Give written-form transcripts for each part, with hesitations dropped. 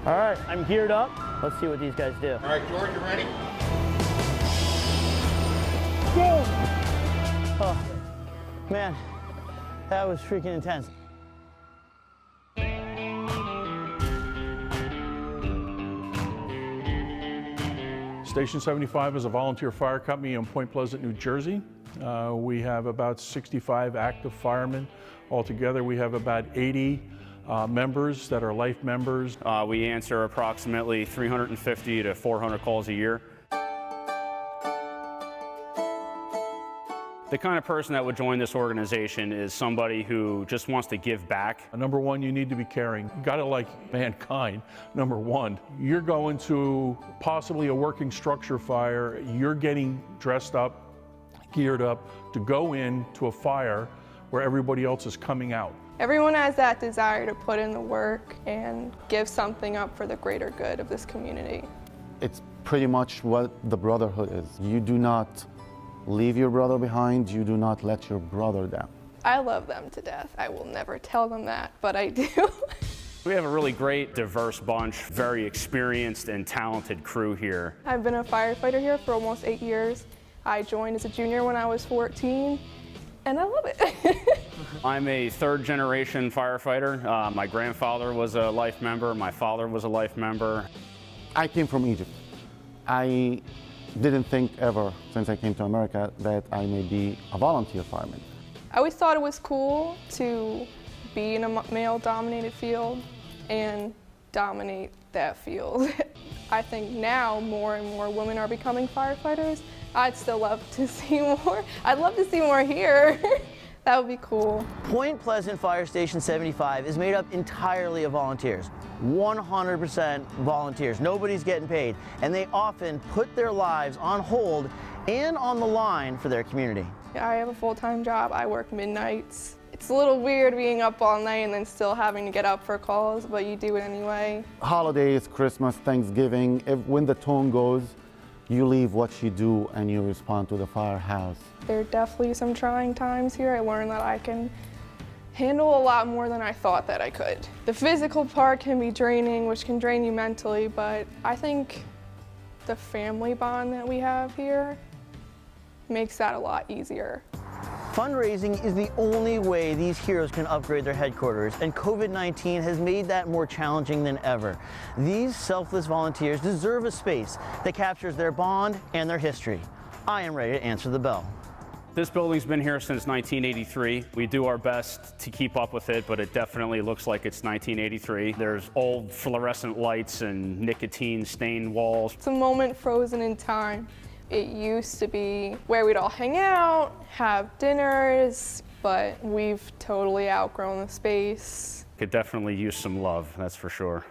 All right, I'm geared up. Let's see what these guys do. All right, George, you ready? Go! Oh, man, that was freaking intense. Station 75 is a volunteer fire company in Point Pleasant, New Jersey. We have about 65 active firemen. Altogether, we have about 80 members that are life members. We answer approximately 350 to 400 calls a year. The kind of person that would join this organization is somebody who just wants to give back. Number one, you need to be caring. You gotta like mankind, number one. You're going to possibly a working structure fire. You're getting dressed up, geared up to go in to a fire where everybody else is coming out. Everyone has that desire to put in the work and give something up for the greater good of this community. It's pretty much what the brotherhood is. You do not leave your brother behind. You do not let your brother down. I love them to death. I will never tell them that, but I do. We have a really great, diverse bunch, very experienced and talented crew here. I've been a firefighter here for almost 8 years. I joined as a junior when I was 14, and I love it. I'm a third-generation firefighter. My grandfather was a life member. My father was a life member. I came from Egypt. I didn't think ever, since I came to America, that I may be a volunteer fireman. I always thought it was cool to be in a male-dominated field and dominate that field. I think now more and more women are becoming firefighters. I'd still love to see more. I'd love to see more here. That would be cool. Point Pleasant Fire Station 75 is made up entirely of volunteers. 100% volunteers. Nobody's getting paid. And they often put their lives on hold and on the line for their community. I have a full-time job. I work midnights. It's a little weird being up all night and then still having to get up for calls, but you do it anyway. Holidays, Christmas, Thanksgiving, when the tone goes, you leave what you do and you respond to the firehouse. There are definitely some trying times here. I learned that I can handle a lot more than I thought that I could. The physical part can be draining, which can drain you mentally, but I think the family bond that we have here makes that a lot easier. Fundraising is the only way these heroes can upgrade their headquarters, and COVID-19 has made that more challenging than ever. These selfless volunteers deserve a space that captures their bond and their history. I am ready to answer the bell. This building's been here since 1983. We do our best to keep up with it, but it definitely looks like it's 1983. There's old fluorescent lights and nicotine-stained walls. It's a moment frozen in time. It used to be where we'd all hang out, have dinners, but we've totally outgrown the space. Could definitely use some love, that's for sure.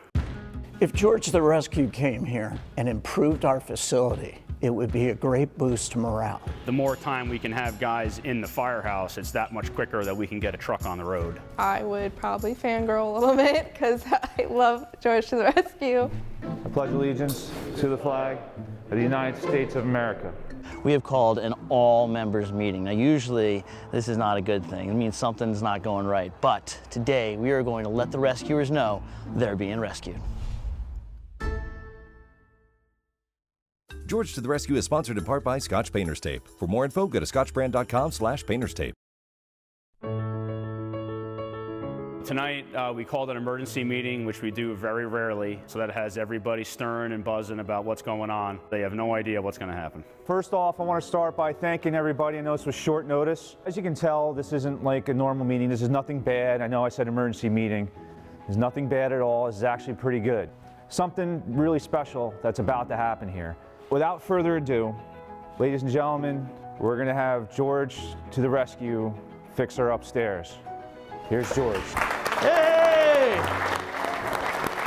If George the Rescue came here and improved our facility, it would be a great boost to morale. The more time we can have guys in the firehouse, it's that much quicker that we can get a truck on the road. I would probably fangirl a little bit because I love George the Rescue. I pledge allegiance to the flag of the United States of America. We have called an all-members meeting. Now, usually this is not a good thing. It means something's not going right. But today we are going to let the rescuers know they're being rescued. George to the Rescue is sponsored in part by Scotch Painter's Tape. For more info, go to scotchbrand.com/painterstape. Tonight, we called an emergency meeting, which we do very rarely, so that has everybody stirring and buzzing about what's going on. They have no idea what's going to happen. First off, I want to start by thanking everybody. I know this was short notice. As you can tell, this isn't like a normal meeting. This is nothing bad. I know I said emergency meeting. There's nothing bad at all. This is actually pretty good. Something really special that's about to happen here. Without further ado, ladies and gentlemen, we're going to have George to the rescue fix her upstairs. Here's George. Hey!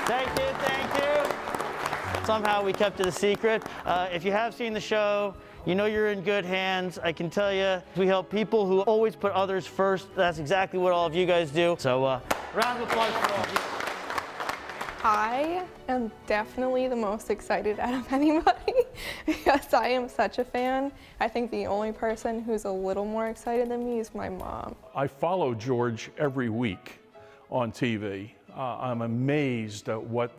Thank you, thank you. Somehow we kept it a secret. If you have seen the show, you know you're in good hands. I can tell you, we help people who always put others first. That's exactly what all of you guys do. So, round of applause for all of you. I am definitely the most excited out of anybody because I am such a fan. I think the only person who's a little more excited than me is my mom. I follow George every week on TV. I'm amazed at what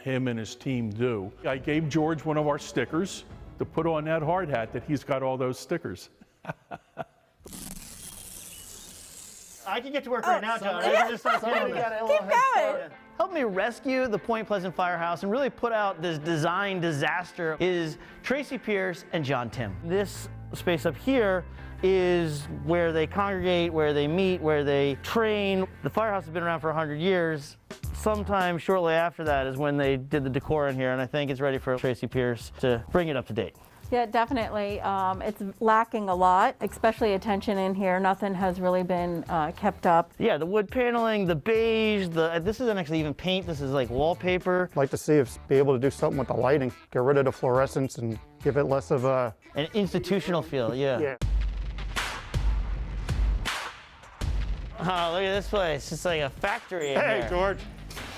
him and his team do. I gave George one of our stickers to put on that hard hat that he's got all those stickers. I can get to work right now, John. I can just start doing this. Keep going. Help me rescue the Point Pleasant Firehouse and really put out this design disaster is Tracy Pierce and John Tim. This space up here is where they congregate, where they meet, where they train. The firehouse has been around for 100 years. Sometime shortly after that is when they did the decor in here, and I think it's ready for Tracy Pierce to bring it up to date. Yeah, definitely. It's lacking a lot, especially attention in here. Nothing has really been kept up. Yeah, the wood paneling, the beige, this isn't actually even paint, this is like wallpaper. I'd like to see us be able to do something with the lighting, get rid of the fluorescence and give it less of a... An institutional feel, yeah. Yeah. Oh, look at this place. It's like a factory in Hey, here. George.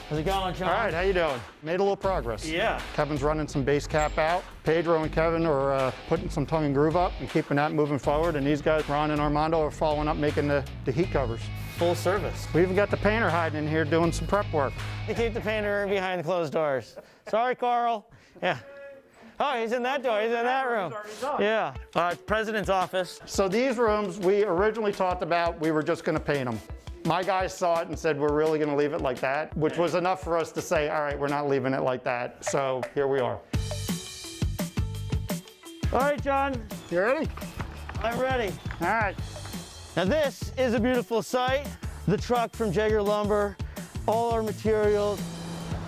How's it going, John? All right, how you doing? Made a little progress. Yeah. Kevin's running some base cap out. Pedro and Kevin are putting some tongue and groove up and keeping that moving forward. And these guys, Ron and Armando, are following up, making the heat covers. Full service. We even got the painter hiding in here doing some prep work. They keep the painter behind closed doors. Sorry, Carl. Yeah. Oh, he's in that door. He's in that room. Yeah. President's office. So these rooms, we originally talked about, we were just going to paint them. My guys saw it and said, we're really going to leave it like that, which was enough for us to say, all right, we're not leaving it like that. So here we are. All right, John. You ready? I'm ready. All right. Now this is a beautiful site. The truck from Jaeger Lumber, all our materials.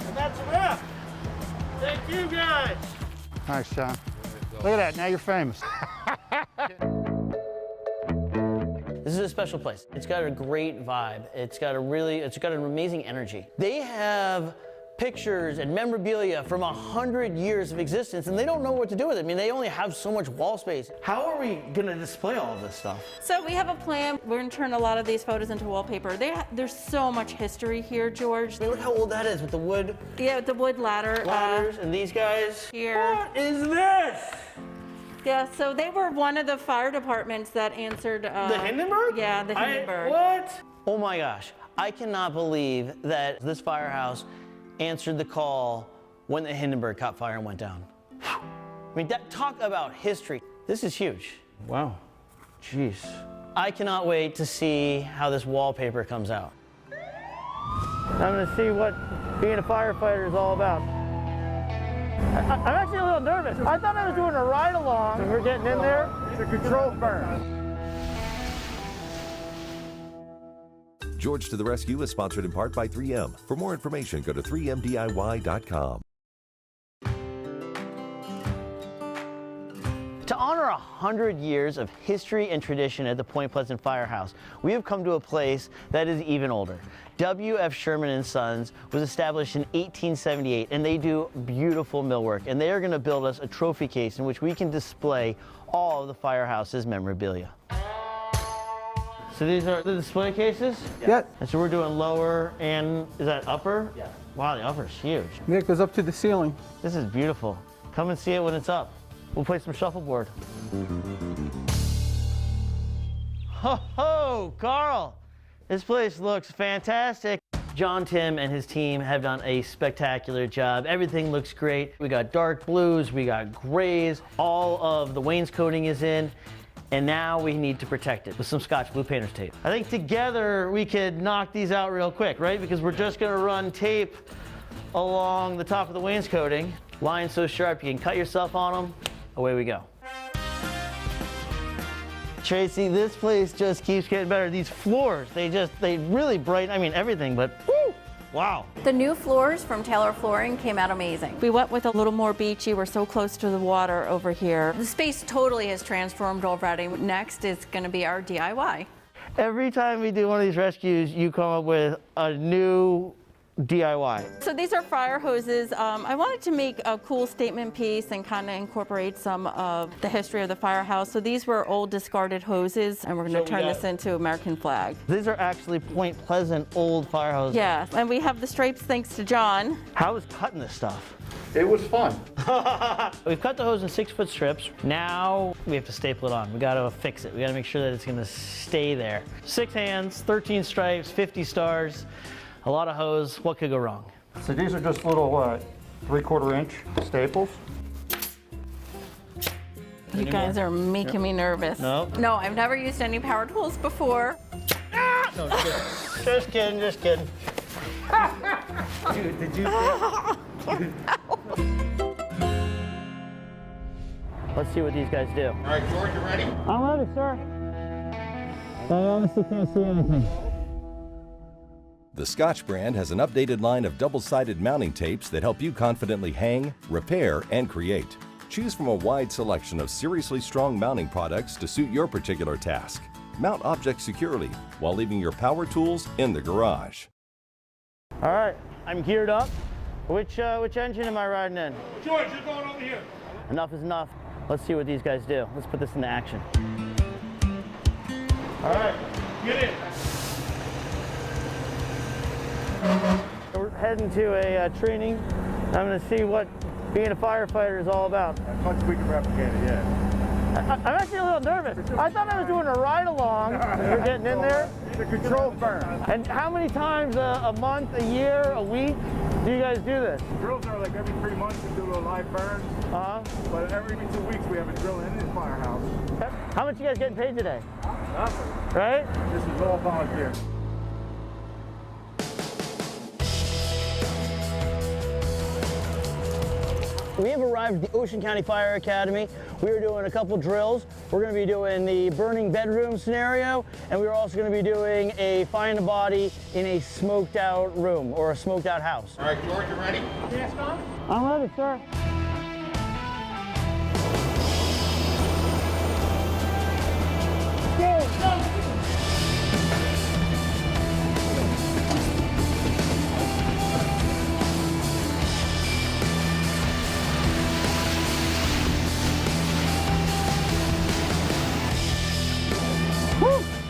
And that's a wrap. Thank you, guys. Nice, John. Look at that, now you're famous. This is a special place. It's got a great vibe. It's got an amazing energy. They have pictures and memorabilia from 100 years of existence, and they don't know what to do with it. I mean, they only have so much wall space. How are we gonna display all of this stuff? So we have a plan. We're going to turn a lot of these photos into wallpaper. There's so much history here, George. I mean, look how old that is with the wood Yeah, with the wood ladder. ladders and these guys. Here. What is this? Yeah, so they were one of the fire departments that answered. The Hindenburg? Yeah, the Hindenburg. What? Oh my gosh. I cannot believe that this firehouse answered the call when the Hindenburg caught fire and went down. I mean, talk about history. This is huge. Wow. Jeez. I cannot wait to see how this wallpaper comes out. I'm gonna see what being a firefighter is all about. I'm actually a little nervous. I thought I was doing a ride along. We're getting in there. It's a controlled burn. George to the Rescue is sponsored in part by 3M. For more information, go to 3mdiy.com. To honor 100 years of history and tradition at the Point Pleasant Firehouse, we have come to a place that is even older. W.F. Sherman & Sons was established in 1878, and they do beautiful millwork. And they are going to build us a trophy case in which we can display all of the firehouse's memorabilia. So these are the display cases? Yeah. And so we're doing lower and, is that upper? Yeah. Wow, the upper's huge. Yeah, it goes up to the ceiling. This is beautiful. Come and see it when it's up. We'll play some shuffleboard. Ho ho, Carl! This place looks fantastic. John Tim and his team have done a spectacular job. Everything looks great. We got dark blues, we got grays, all of the wainscoting is in, and now we need to protect it with some Scotch blue painter's tape. I think together we could knock these out real quick, right? Because we're just gonna run tape along the top of the wainscoting. Lines so sharp you can cut yourself on them. Away we go. Tracy, this place just keeps getting better. These floors, they really brighten, I mean everything, but woo, wow. The new floors from Taylor Flooring came out amazing. We went with a little more beachy. We're so close to the water over here. The space totally has transformed already. Next is going to be our DIY. Every time we do one of these rescues, you come up with a new DIY. So these are fire hoses. I wanted to make a cool statement piece and kind of incorporate some of the history of the firehouse. So these were old discarded hoses, and we're going to turn this into American flag. These are actually Point Pleasant old fire hoses. Yeah, and we have the stripes thanks to John. How was cutting this stuff? It was fun. We've cut the hose in 6-foot strips. Now we have to staple it on. We got to fix it. We got to make sure that it's going to stay there. 6 hands, 13 stripes, 50 stars. A lot of hose, what could go wrong? So these are just little 3/4 inch staples. You guys are making me nervous. No. No, I've never used any power tools before. No, just kidding, just kidding. Dude, did you? Let's see what these guys do. All right, George, you ready? I'm ready, sir. I honestly can't see anything. The Scotch brand has an updated line of double-sided mounting tapes that help you confidently hang, repair, and create. Choose from a wide selection of seriously strong mounting products to suit your particular task. Mount objects securely while leaving your power tools in the garage. All right, I'm geared up. Which engine am I riding in? George, you're going over here. Enough is enough. Let's see what these guys do. Let's put this into action. All right, Get in. we're heading to a training. I'm going to see what being a firefighter is all about. As much as we can replicate it, yeah. I'm actually a little nervous. I thought I was doing a ride-along. You're getting in there. It's a controlled burn. And how many times a month, a year, a week do you guys do this? Drills are like every 3 months we do little live burns. But every 2 weeks we have a drill in the firehouse. How much you guys getting paid today? Nothing. Right? This is all volunteer. We have arrived at the Ocean County Fire Academy. We are doing a couple drills. We're going to be doing the burning bedroom scenario, and we're also going to be doing a find a body in a smoked out room or a smoked out house. All right, George, you ready? Yes, Tom? I'm ready, sir. Go, go.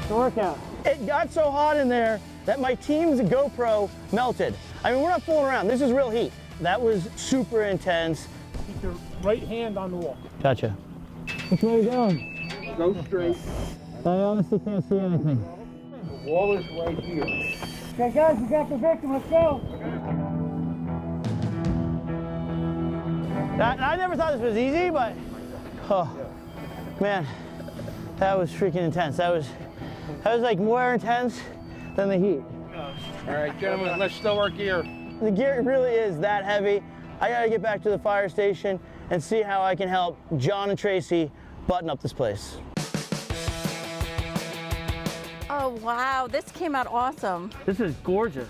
It's a workout. It got so hot in there that my team's GoPro melted. I mean, we're not fooling around. This is real heat. That was super intense. Keep your right hand on the wall. Gotcha. Which way are you going? Go straight. I honestly can't see anything. The wall is right here. Okay, guys, we got the victim. Let's go. I never thought this was easy, but oh, man, that was freaking intense. That was like more intense than the heat. All right, gentlemen, let's stow our gear. The gear really is that heavy. I gotta get back to the fire station and see how I can help John and Tracy button up this place. Oh, wow, this came out awesome. This is gorgeous.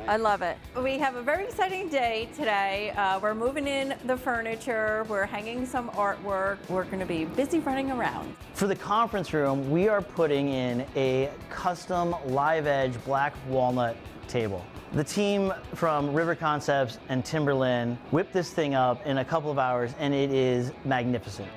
I love it. We have a very exciting day today. We're moving in the furniture, we're hanging some artwork, we're gonna be busy running around. For the conference room, we are putting in a custom live edge black walnut table. The team from River Concepts and Timberland whipped this thing up in a couple of hours, and it is magnificent.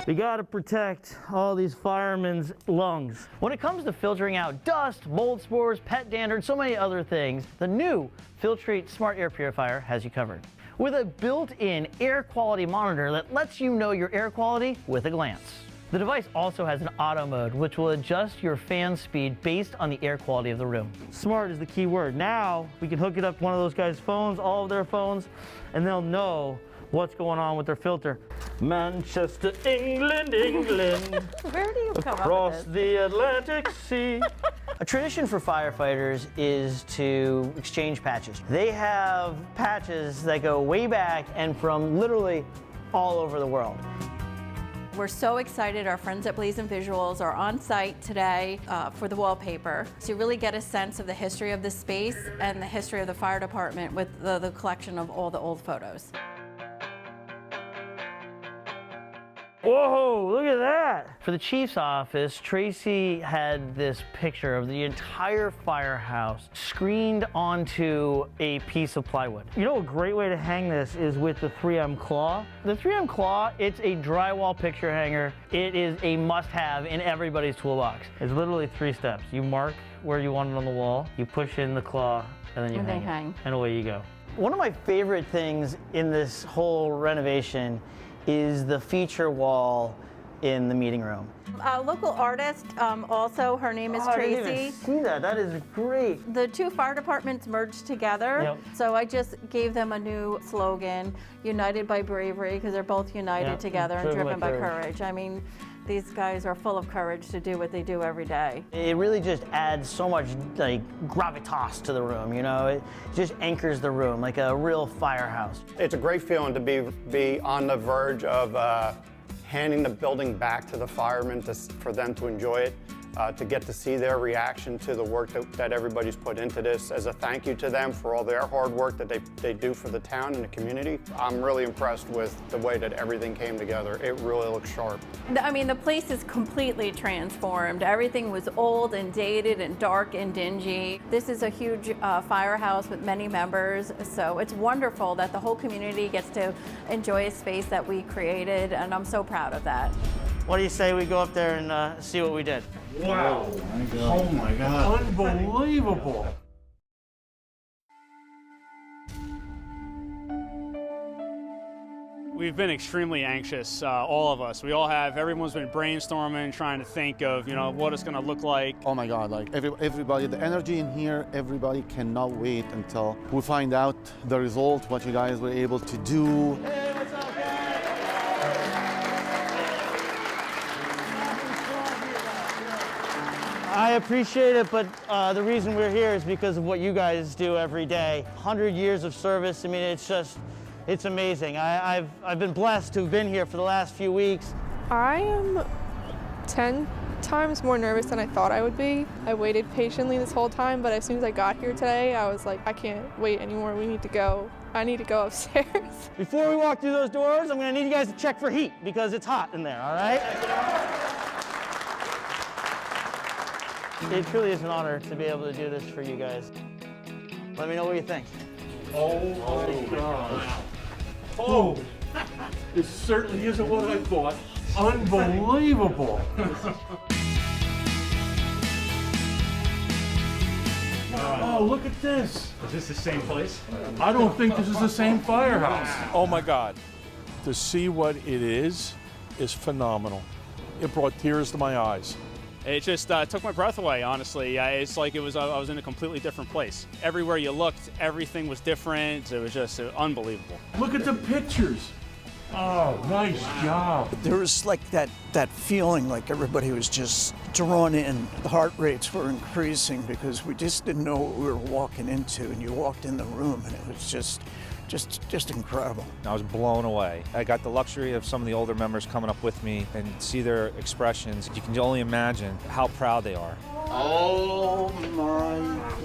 We gotta protect all these firemen's lungs. When it comes to filtering out dust, mold spores, pet dander, and so many other things, the new Filtrate Smart Air Purifier has you covered. With a built-in air quality monitor that lets you know your air quality with a glance. The device also has an auto mode, which will adjust your fan speed based on the air quality of the room. Smart is the key word. Now, we can hook it up to one of those guys' phones, all of their phones, and they'll know what's going on with their filter. Manchester, England, England. Where do you come up Across with this? the Atlantic Sea. A tradition for firefighters is to exchange patches. They have patches that go way back and from literally all over the world. We're so excited. Our friends at Blazing Visuals are on site today for the wallpaper to really get a sense of the history of the space and the history of the fire department with the collection of all the old photos. Whoa, look at that. For the chief's office, Tracy had this picture of the entire firehouse screened onto a piece of plywood. You know, a great way to hang this is with the 3M Claw. The 3M Claw, it's a drywall picture hanger. It is a must-have in everybody's toolbox. It's literally 3 steps. You mark where you want it on the wall, you push in the claw, and then you hang it. And away you go. One of my favorite things in this whole renovation is the feature wall in the meeting room. A local artist, also, her name is I Tracy. didn't even see that. That is great. The two fire departments merged together, Yep. so I just gave them a new slogan, United by Bravery, because they're both united Yep, together and driven by courage. I mean, these guys are full of courage to do what they do every day. It really just adds so much like gravitas to the room, you know? It just anchors the room like a real firehouse. It's a great feeling to be on the verge of handing the building back to the firemen for them to enjoy it, to get to see their reaction to the work that everybody's put into this as a thank you to them for all their hard work that they do for the town and the community. I'm really impressed with the way that everything came together. It really looks sharp. I mean, the place is completely transformed. Everything was old and dated and dark and dingy. This is a huge firehouse with many members, so it's wonderful that the whole community gets to enjoy a space that we created, and I'm so proud of that. What do you say we go up there and see what we did? Wow. Oh my God. Unbelievable. We've been extremely anxious, all of us. Everyone's been brainstorming, trying to think of, what it's gonna look like. Oh my God, like everybody, the energy in here, everybody cannot wait until we find out the result, what you guys were able to do. Hey, what's up, guys? I appreciate it, but the reason we're here is because of what you guys do every day. 100 years of service, I mean, it's amazing. I've been blessed to have been here for the last few weeks. I am 10 times more nervous than I thought I would be. I waited patiently this whole time, but as soon as I got here today, I was like, I can't wait anymore. We need to go. I need to go upstairs. Before we walk through those doors, I'm gonna need you guys to check for heat because it's hot in there, all right? It truly is an honor to be able to do this for you guys. Let me know what you think. Oh my God. Oh, this certainly isn't what I thought. Unbelievable. Oh, look at this. Is this the same place? I don't think this is the same firehouse. Oh my God. To see what it is phenomenal. It brought tears to my eyes. It just took my breath away, honestly. It's like I was in a completely different place. Everywhere you looked, everything was different. It was just unbelievable. Look at the pictures. Oh, nice job. There was like that feeling like everybody was just drawn in. The heart rates were increasing because we just didn't know what we were walking into, and you walked in the room and it was just incredible. I was blown away. I got the luxury of some of the older members coming up with me and see their expressions. You can only imagine how proud they are. Oh my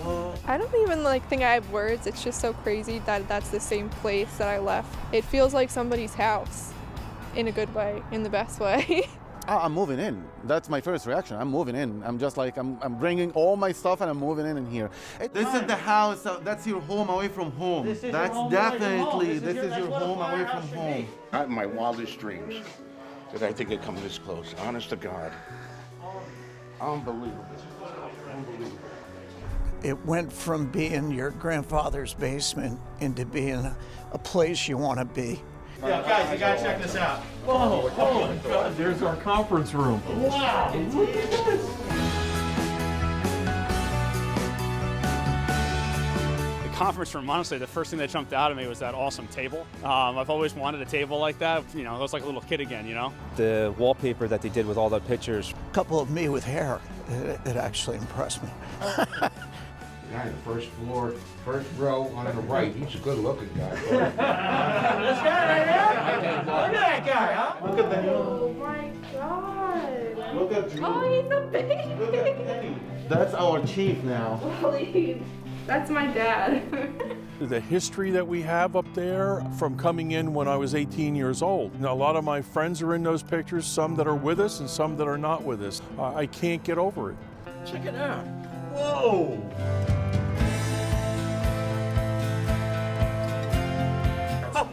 God. I don't even think I have words. It's just so crazy that that's the same place that I left. It feels like somebody's house in a good way, in the best way. I'm moving in. That's my first reaction. I'm moving in. I'm just like, I'm bringing all my stuff and I'm moving in here. This is the house. That's your home away from home. This is That's your home away from definitely, home. this is your what a home away from firehouse should home. be. Not in my wildest dreams did I think it'd come this close. Honest to God. Unbelievable. Unbelievable. It went from being your grandfather's basement into being a place you want to be. Yeah, guys, you gotta check this out. Oh my God, there's our conference room. Wow, look at this. The conference room, honestly, the first thing that jumped out at me was that awesome table. I've always wanted a table like that. I was like a little kid again, The wallpaper that they did with all the pictures. A couple of me with hair, it actually impressed me. Guy on the first floor, first row on the right. He's a good-looking guy. This guy right here? Look at that guy, huh? Look at the Oh my God. Look at Drew. Oh, he's a baby. Look at Penny. That's our chief now. Holy, that's my dad. The history that we have up there from coming in when I was 18 years old. Now, a lot of my friends are in those pictures, some that are with us and some that are not with us. I can't get over it. Check it out. Whoa!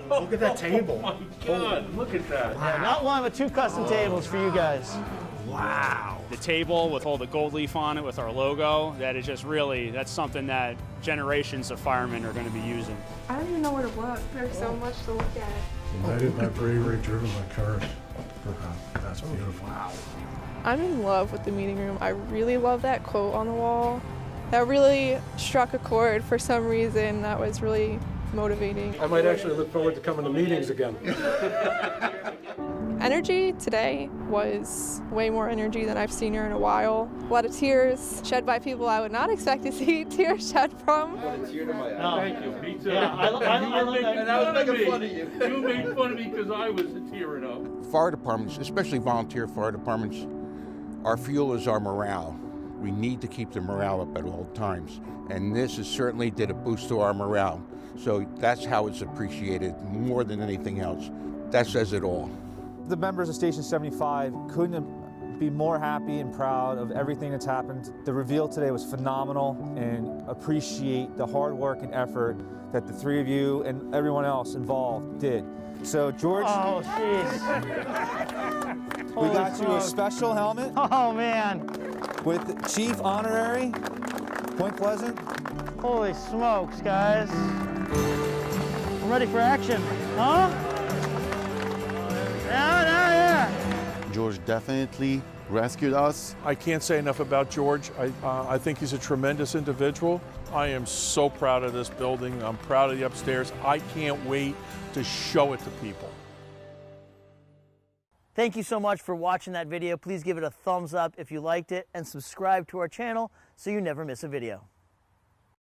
Look at that table. Oh my God, look at that. Not one, but two custom tables for you guys. Wow. The table with all the gold leaf on it with our logo, that is just really, that's something that generations of firemen are going to be using. I don't even know where to look. There's so much to look at. United by bravery, driven by courage. That's beautiful. Wow. I'm in love with the meeting room. I really love that quote on the wall. That really struck a chord for some reason. That was really motivating. I might actually look forward to coming to meetings again. Energy today was way more energy than I've seen here in a while. A lot of tears shed by people I would not expect to see tears shed from. Thank you. Me too. Yeah, I love that. And I was making fun of you. You made fun of me because I was tearing up. Fire departments, especially volunteer fire departments, our fuel is our morale. We need to keep the morale up at all times. And this is certainly did a boost to our morale. So that's how it's appreciated more than anything else. That says it all. The members of Station 75 couldn't be more happy and proud of everything that's happened. The reveal today was phenomenal, and appreciate the hard work and effort that the three of you and everyone else involved did. So George, Oh, jeez. we got you a special helmet Oh, man. with Chief Honorary, Point Pleasant. Holy smokes, guys. I'm ready for action. Huh? Yeah. George definitely rescued us. I can't say enough about George. I think he's a tremendous individual. I am so proud of this building. I'm proud of the upstairs. I can't wait to show it to people. Thank you so much for watching that video. Please give it a thumbs up if you liked it and subscribe to our channel so you never miss a video.